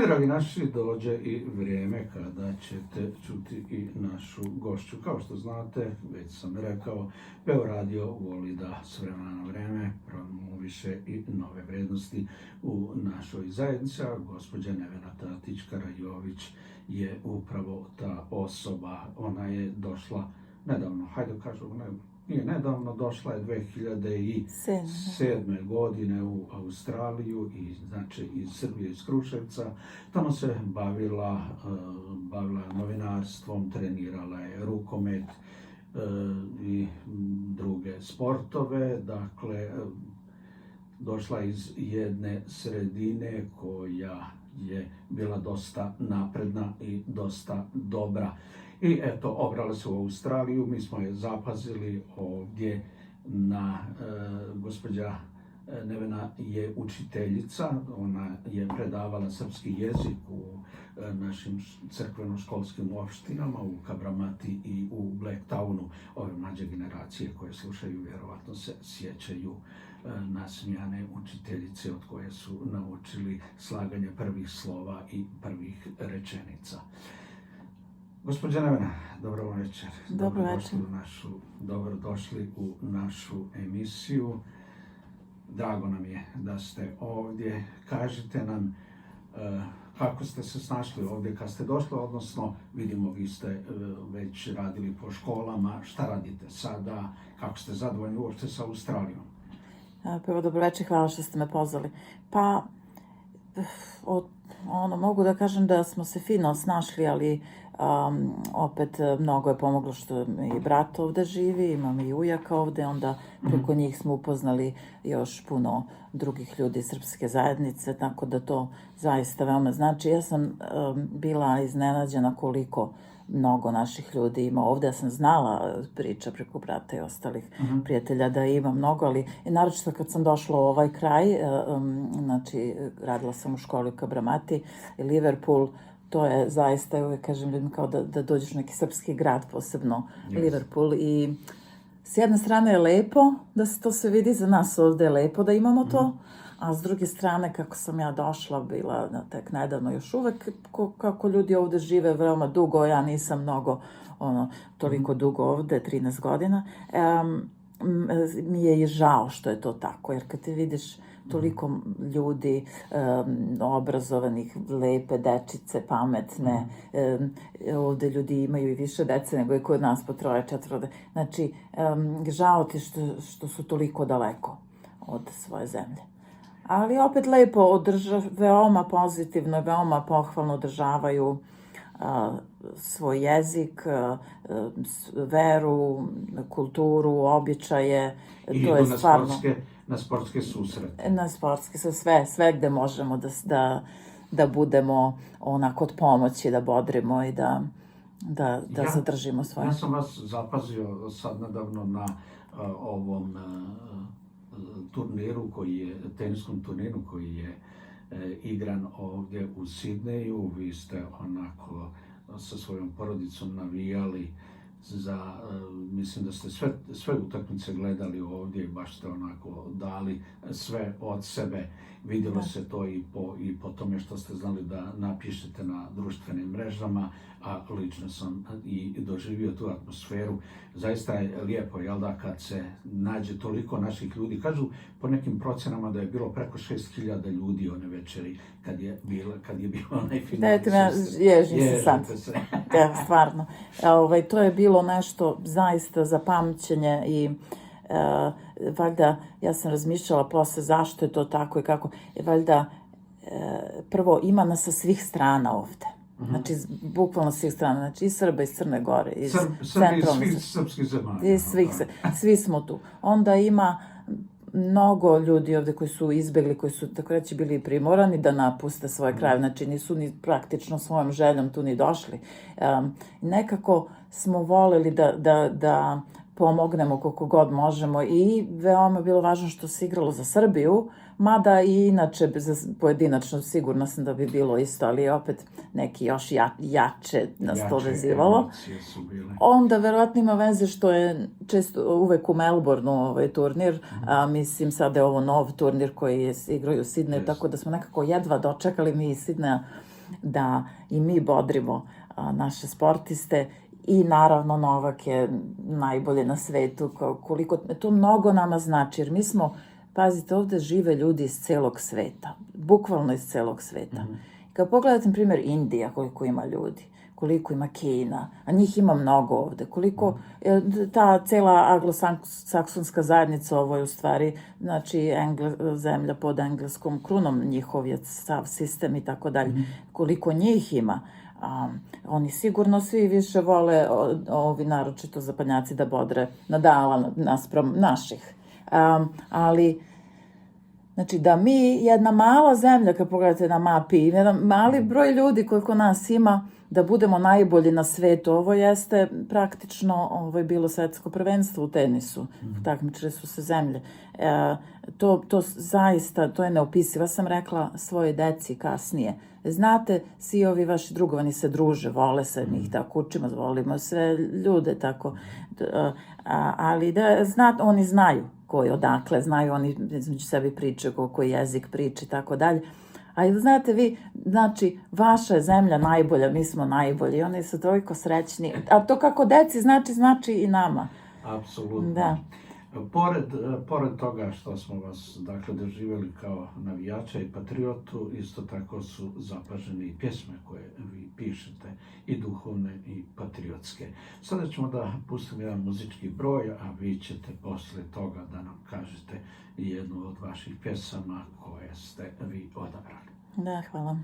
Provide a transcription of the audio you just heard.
dragi naši, dođe i vrijeme kada ćete čuti i našu gošću. Kao što znate, već sam rekao, Veo radio voli da s vremena na vreme promoviše i nove vrednosti u našoj zajednici. Gospođa Nevena Tatić-Karajović je upravo ta osoba. Ona je došla nedavno, hajde kažemo, nije nedavno, došla je 2007. godine u Australiju i znači iz Srbije, iz Kruševca. Tamo se bavila novinarstvom, trenirala je rukomet i druge sportove. Dakle, došla iz jedne sredine koja je bila dosta napredna i dosta dobra. I eto, obrala se u Australiju, mi smo je zapazili ovdje gospođa Nevena je učiteljica, ona je predavala srpski jezik u našim crkveno-školskim opštinama u Kabramati i u Blacktownu. Ove mlađe generacije koje slušaju vjerovatno se sjećaju nasmijane učiteljice od koje su naučili slaganje prvih slova i prvih rečenica. Gospođa Nevena, dobro večer. Dobro večer. Dobrodošli u našu emisiju. Drago nam je da ste ovdje. Kažite nam kako ste se snašli ovdje kad ste došli, odnosno vidimo vi ste već radili po školama. Šta radite sada? Kako ste zadovoljni uopšte sa Australijom? Prvo, dobro večer, hvala što ste me pozvali. Pa, mogu da kažem da smo se fino snašli, ali opet mnogo je pomoglo što i brat ovde živi, imam i ujaka ovde, onda preko njih smo upoznali još puno drugih ljudi iz srpske zajednice, tako da to zaista veoma znači. Ja sam bila iznenađena koliko mnogo naših ljudi ima ovde. Ja sam znala priča preko brata i ostalih prijatelja da ima mnogo, ali naročito kad sam došla u ovaj kraj, znači radila sam u školi u Kabramati i Liverpool, to je zaista, uvijek kažem ljudima, kao da dođeš u neki srpski grad, posebno Liverpool. I s jedne strane je lepo da se to sve vidi, za nas ovde je lepo da imamo to, a s druge strane, kako sam ja došla, bila tek nedavno, još uvek, kako ljudi ovde žive veoma dugo, ja nisam mnogo, toliko dugo ovde, 13 godina, mi je i žao što je to tako, jer kad ti vidiš toliko ljudi obrazovanih, lepe dečice, pametne, ovde ljudi imaju i više dece nego je kod nas po 3-4. Znači, žao ti što su toliko daleko od svoje zemlje. Ali opet lepo, veoma pozitivno, veoma pohvalno održavaju svoj jezik, veru, kulturu, običaje. I to je na sportske susrete. Na sportske, sve gde možemo da budemo onako od pomoći, da bodrimo i da zadržimo svoje. Ja sam vas zapazio sad nedavno na ovom teniskom turniru koji je igran ovdje u Sidneju. Vi ste onako sa svojom porodicom navijali mislim da ste sve utakmice gledali ovdje i baš ste onako dali sve od sebe. Vidjelo se to i po tome što ste znali da napišete na društvenim mrežama, a lično sam i doživio tu atmosferu. Zaista je lijepo, jel da, kad se nađe toliko naših ljudi. Kažu po nekim procenama da je bilo preko 6.000 ljudi one večeri kad je bilo onaj finalni ježim se sad. Stvarno. To je bilo nešto zaista za pamćenje i valjda ja sam razmišljala posle zašto je to tako i kako. Valjda prvo ima nas sa svih strana ovde. Znači, bukvalno svih strana. Znači, i Srba iz Crne Gore, iz centralne. Svih srpskih zemalja. Svi smo tu. Onda ima mnogo ljudi ovde koji su izbegli, koji su, tako reći, bili primorani da napuste svoje krajeve. Znači, nisu ni praktično svojom željom tu ni došli. Nekako smo voleli da pomognemo koliko god možemo i veoma je bilo važno što se igralo za Srbiju, mada i inače pojedinačno sigurno sam da bi bilo isto, ali opet neki još jače nas to vezivalo. Onda verovatno ima veze što je često uvek u Melbourneu turnir, mislim sada je ovo nov turnir koji je igraju u Sidneju, tako da smo nekako jedva dočekali mi iz Sidneja da i mi bodrimo naše sportiste i naravno Novak je najbolje na svetu, koliko to mnogo nama znači, jer mi smo, pazite, ovde žive ljudi iz celog sveta, bukvalno iz celog sveta. Kad pogledate, na primjer, Indija, koliko ima ljudi, koliko ima Kina, a njih ima mnogo ovde, koliko ta cela anglosaksonska zajednica, ovo je u stvari, znači, zemlja pod engleskom krunom, njihov je sav sistem i tako dalje, koliko njih ima. Oni sigurno svi više vole, ovi naročito zapadnjaci, da bodre Nadala naspram naših. Ali, znači, da mi, jedna mala zemlja, kad pogledate na mapi, jedan mali broj ljudi koliko nas ima, da budemo najbolji na svetu. Ovo jeste praktično bilo svetsko prvenstvo u tenisu. Takmičile su se zemlje. To zaista, to je neopisivo. Ja sam rekla svoje deci kasnije. Znate, svi ovi vaši drugovani se druže, vole se, mi ih tako učimo, volimo sve ljude, tako. Ali da, oni znaju koji odakle, znaju oni između sebi priče, koji jezik priče i tako dalje. A znate vi, znači, vaša je zemlja najbolja, mi smo najbolji, oni su toliko srećni. A to kako deci znači i nama. Apsolutno. Da. Pored toga što smo vas, dakle, doživjeli kao navijača i patriotu, isto tako su zapažene i pjesme koje vi pišete, i duhovne i patriotske. Sada ćemo da pustimo jedan muzički broj, a vi ćete posle toga da nam kažete jednu od vaših pjesama koje ste vi odabrali. Da, hvala.